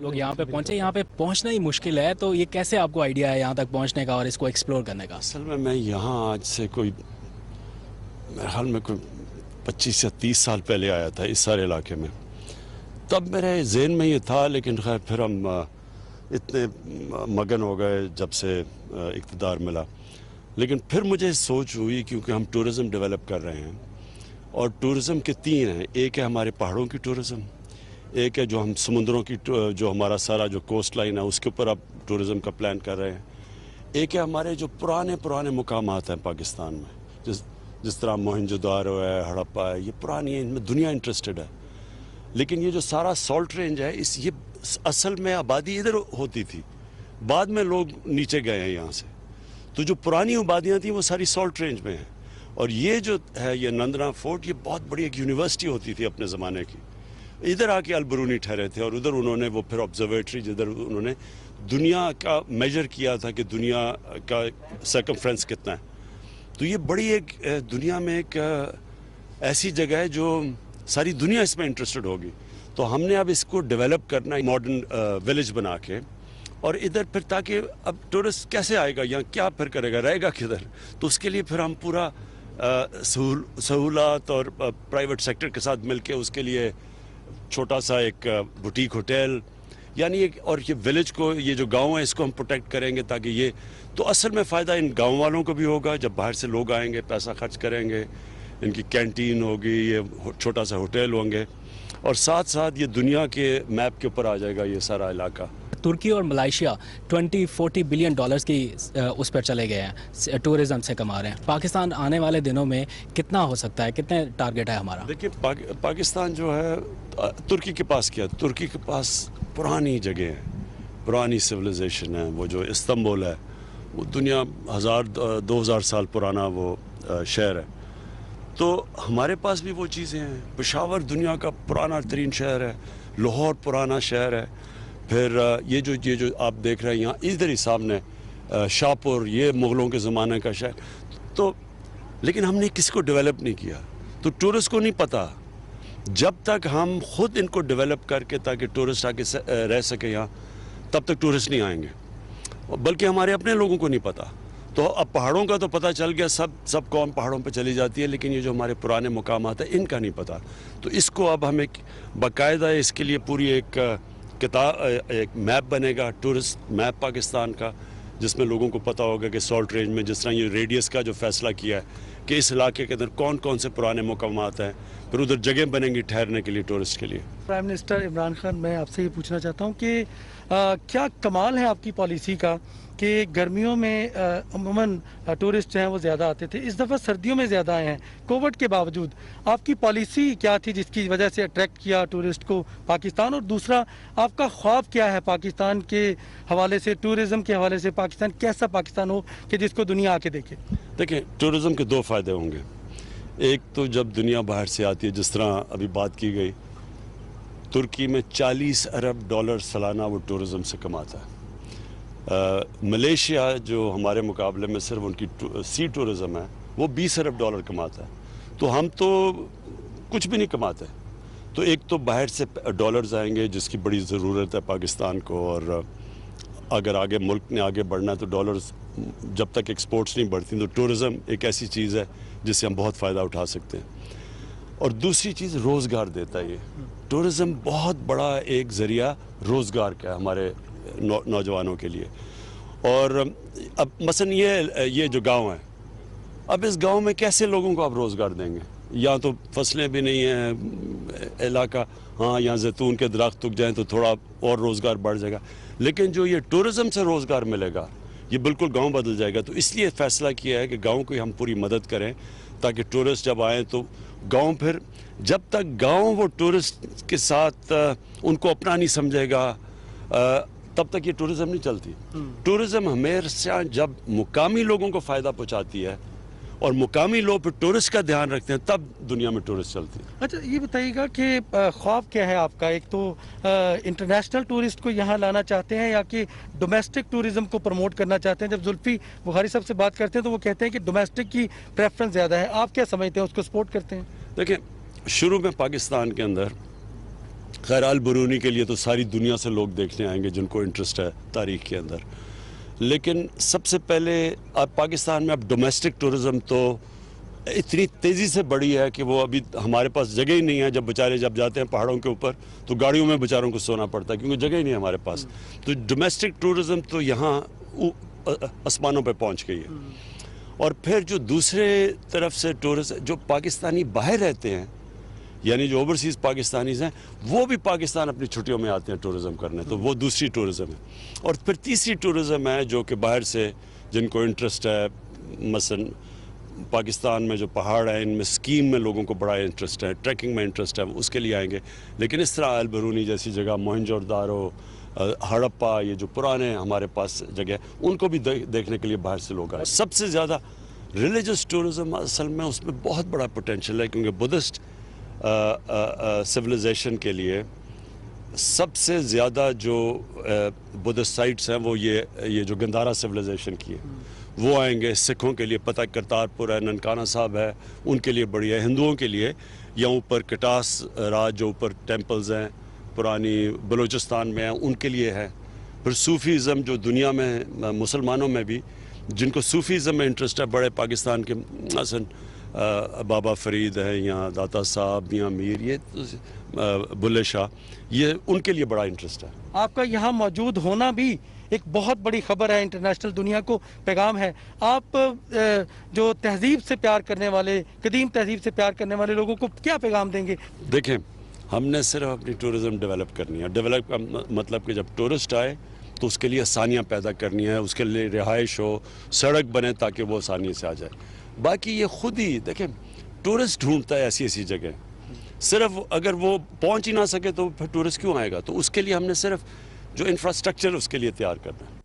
लोग यहाँ पे पहुँचे, यहाँ पे पहुँचना ही मुश्किल है, तो ये कैसे आपको आइडिया है यहाँ तक पहुँचने का और इसको एक्सप्लोर करने का? असल में मैं यहाँ आज से कोई मेरे ख्याल में कोई 25 या 30 साल पहले आया था इस सारे इलाके में। तब मेरे ज़हन में ये था, लेकिन खैर फिर हम इतने मगन हो गए जब से इक़्तिदार मिला। लेकिन फिर मुझे सोच हुई, क्योंकि हम टूरिज़म डेवलप कर रहे हैं और टूरिज़म के तीन हैं। एक है हमारे पहाड़ों की टूरिज़म, एक है जो हम समुद्रों की जो हमारा सारा जो कोस्ट लाइन है उसके ऊपर अब टूरिज़म का प्लान कर रहे हैं। एक है हमारे जो पुराने मुकामात हैं पाकिस्तान में, जिस तरह मोहनजोदारो है, हड़प्पा है, ये पुरानी है, इनमें दुनिया इंटरेस्टेड है। लेकिन ये जो सारा सॉल्ट रेंज है, ये असल में आबादी इधर होती थी, बाद में लोग नीचे गए हैं यहाँ से। तो जो पुरानी आबादियाँ थी वो सारी सॉल्ट रेंज में हैं। और ये जो है ये नंदना फोर्ट, ये बहुत बड़ी एक यूनिवर्सिटी होती थी अपने ज़माने की। इधर आके अलबरूनी ठहरे थे और उधर उन्होंने वो फिर ऑब्जर्वेटरी, जिधर उन्होंने दुनिया का मेजर किया था कि दुनिया का सर्कमफ्रेंस कितना है। तो ये बड़ी एक दुनिया में एक ऐसी जगह है जो सारी दुनिया इसमें इंटरेस्टेड होगी। तो हमने अब इसको डेवलप करना है मॉडर्न विलेज बना के, और इधर फिर ताकि अब टूरिस्ट कैसे आएगा यहाँ, क्या फिर करेगा, रहेगा किधर। तो उसके लिए फिर हम पूरा सहूलत और प्राइवेट सेक्टर के साथ मिलके उसके लिए छोटा सा एक बुटीक होटल यानी एक, और ये विलेज को, ये जो गांव है इसको हम प्रोटेक्ट करेंगे ताकि ये, तो असल में फ़ायदा इन गांव वालों को भी होगा। जब बाहर से लोग आएंगे पैसा खर्च करेंगे, इनकी कैंटीन होगी, ये छोटा सा होटल होंगे, और साथ साथ ये दुनिया के मैप के ऊपर आ जाएगा ये सारा इलाका। तुर्की और मलेशिया 20-40 बिलियन डॉलर्स की उस पर चले गए हैं, टूरिज़्म से कमा रहे हैं। पाकिस्तान आने वाले दिनों में कितना हो सकता है, कितने टारगेट है हमारा? देखिए पाकिस्तान जो है, तुर्की के पास क्या, तुर्की के पास पुरानी जगह है, पुरानी सिविलाइजेशन है। वो जो इस्तांबुल है वो दुनिया 1000-2000 साल पुराना वो शहर है। तो हमारे पास भी वो चीज़ें हैं। पेशावर दुनिया का पुराना तरीन शहर है, लाहौर पुराना शहर है, फिर ये जो आप देख रहे हैं यहाँ इधर ही सामने शाहपुर, ये मुग़लों के ज़माने का शहर। तो लेकिन हमने किसको डेवलप नहीं किया, तो टूरिस्ट को नहीं पता। जब तक हम खुद इनको डेवलप करके ताकि टूरिस्ट आके रह सके यहाँ, तब तक टूरिस्ट नहीं आएंगे, बल्कि हमारे अपने लोगों को नहीं पता। तो अब पहाड़ों का तो पता चल गया, सब कौम पहाड़ों पे चली जाती है, लेकिन ये जो हमारे पुराने मुकामात हैं इनका नहीं पता। तो इसको अब हम एक बाकायदा इसके लिए पूरी एक किताब, एक मैप बनेगा, टूरिस्ट मैप पाकिस्तान का, जिसमें लोगों को पता होगा कि सॉल्ट रेंज में जिस तरह ये रेडियस का जो फैसला किया है कि इस इलाके के अंदर कौन कौन से पुराने मुकामात हैं, फिर उधर जगह बनेंगी ठहरने के लिए टूरिस्ट के लिए। प्राइम मिनिस्टर इमरान खान, मैं आपसे ये पूछना चाहता हूँ कि क्या कमाल है आपकी पॉलिसी का कि गर्मियों में अमूमन टूरिस्ट जो हैं वो ज़्यादा आते थे, इस दफ़ा सर्दियों में ज़्यादा आए हैं कोविड के बावजूद। आपकी पॉलिसी क्या थी जिसकी वजह से अट्रैक्ट किया टूरिस्ट को पाकिस्तान, और दूसरा आपका ख्वाब क्या है पाकिस्तान के हवाले से, टूरिज़म के हवाले से? पाकिस्तान कैसा पाकिस्तान हो कि जिसको दुनिया आके देखे? देखिए, टूरिज़म के दो फ़ायदे होंगे। एक तो जब दुनिया बाहर से आती है, जिस तरह अभी बात की गई, तुर्की में 40 अरब डॉलर सालाना वो टूरिज़म से कमाता है। मलेशिया जो हमारे मुकाबले में सिर्फ उनकी सी टूरिज़म है वो 20 अरब डॉलर कमाता है। तो हम तो कुछ भी नहीं कमाते। तो एक तो बाहर से डॉलर्स आएंगे जिसकी बड़ी ज़रूरत है पाकिस्तान को, और अगर आगे मुल्क ने आगे बढ़ना है तो डॉलर्स, जब तक एक्सपोर्ट्स नहीं बढ़ती तो टूरिज़म एक ऐसी चीज़ है जिससे हम बहुत फ़ायदा उठा सकते हैं। और दूसरी चीज़ रोज़गार देता है। ये टूरिज़म बहुत बड़ा एक ज़रिया रोज़गार का है हमारे नौजवानों के लिए। और अब मसलन ये जो गांव है, अब इस गांव में कैसे लोगों को आप रोज़गार देंगे? यहाँ तो फसलें भी नहीं हैं, इलाका, हाँ यहाँ जैतून के दरख्त उग जाएँ तो थोड़ा और रोज़गार बढ़ जाएगा, लेकिन जो ये टूरिज़म से रोज़गार मिलेगा ये बिल्कुल गांव बदल जाएगा। तो इसलिए फ़ैसला किया है कि गाँव को हम पूरी मदद करें ताकि टूरिस्ट जब आएँ तो गांव, फिर जब तक गांव वो टूरिस्ट के साथ उनको अपना नहीं समझेगा तब तक ये टूरिज़म नहीं चलती। टूरिज़म हमेशा जब मुकामी लोगों को फ़ायदा पहुंचाती है और मुकामी लोग फिर टूरिस्ट का ध्यान रखते हैं, तब दुनिया में टूरिस्ट चलती है। अच्छा, ये बताइएगा कि ख्वाब क्या है आपका? एक तो इंटरनेशनल टूरिस्ट को यहाँ लाना चाहते हैं या कि डोमेस्टिक टूरिज़्म को प्रमोट करना चाहते हैं? जब जुल्फी बुखारी साहब से बात करते हैं तो वो कहते हैं कि डोमेस्टिक की प्रेफरेंस ज़्यादा है। आप क्या समझते हैं, उसको सपोर्ट करते हैं? देखिए, शुरू में पाकिस्तान के अंदर خیر البرونی کے لیے تو ساری دنیا سے لوگ دیکھنے آئیں گے جن کو انٹرسٹ ہے تاریخ کے اندر، لیکن سب سے پہلے اب پاکستان میں اب ڈومیسٹک ٹورزم تو اتنی تیزی سے بڑھی ہے کہ وہ ابھی ہمارے پاس جگہ ہی نہیں ہے. جب بیچارے جب جاتے ہیں پہاڑوں کے اوپر تو گاڑیوں میں بیچاروں کو سونا پڑتا ہے کیونکہ جگہ ہی نہیں ہے ہمارے پاس. تو ڈومیسٹک ٹورزم تو یہاں آسمانوں پہ پہنچ گئی ہے. اور پھر جو دوسرے طرف سے ٹورسٹ جو پاکستانی باہر رہتے ہیں، یعنی جو اوورسیز پاکستانیز ہیں، وہ بھی پاکستان اپنی چھٹیوں میں آتے ہیں ٹورزم کرنے، تو وہ دوسری ٹورزم ہے. اور پھر تیسری ٹورزم ہے جو کہ باہر سے جن کو انٹرسٹ ہے، مثلا پاکستان میں جو پہاڑ ہیں ان میں اسکیم میں لوگوں کو بڑا انٹرسٹ ہے، ٹریکنگ میں انٹرسٹ ہے، اس کے لیے آئیں گے. لیکن اس طرح البرونی جیسی جگہ، موہنجو دارو، ہڑپا، یہ جو پرانے ہمارے پاس جگہ ان کو بھی دیکھنے کے لیے باہر سے لوگ آئے. سب سے زیادہ ریلیجس ٹورزم اصل میں اس میں بہت بڑا پوٹینشیل ہے، کیونکہ بدھسٹ سویلائزیشن کے لیے سب سے زیادہ جو بدھسٹ سائٹس ہیں وہ یہ جو گندھارا سویلائزیشن کی ہے وہ آئیں گے. سکھوں کے لیے پتہ کرتارپور ہے، ننکانہ صاحب ہے، ان کے لیے بڑی ہے. ہندوؤں کے لیے یا اوپر کٹاس راج جو اوپر ٹیمپلز ہیں پرانی بلوچستان میں ہیں ان کے لیے ہے. پھر صوفیزم جو دنیا میں مسلمانوں میں بھی جن کو صوفیزم میں انٹرسٹ ہے، بڑے پاکستان کے مثلا بابا فرید ہیں یا داتا صاحب یا میر، یہ بلے شاہ، یہ ان کے لیے بڑا انٹرسٹ ہے. آپ کا یہاں موجود ہونا بھی ایک بہت بڑی خبر ہے، انٹرنیشنل دنیا کو پیغام ہے. آپ جو تہذیب سے پیار کرنے والے، قدیم تہذیب سے پیار کرنے والے لوگوں کو کیا پیغام دیں گے؟ دیکھیں، ہم نے صرف اپنی ٹورزم ڈیولپ کرنی ہے. ڈیولپ کا مطلب کہ جب ٹورسٹ آئے تو اس کے لیے آسانیاں پیدا کرنی ہے، اس کے لیے رہائش ہو، سڑک بنے تاکہ وہ آسانی سے آ جائے. باقی یہ خود ہی دیکھیں ٹورسٹ ڈھونڈتا ہے ایسی ایسی جگہ. صرف اگر وہ پہنچ ہی نہ سکے تو پھر ٹورسٹ کیوں آئے گا؟ تو اس کے لیے ہم نے صرف جو انفراسٹرکچر اس کے لیے تیار کرنا ہے.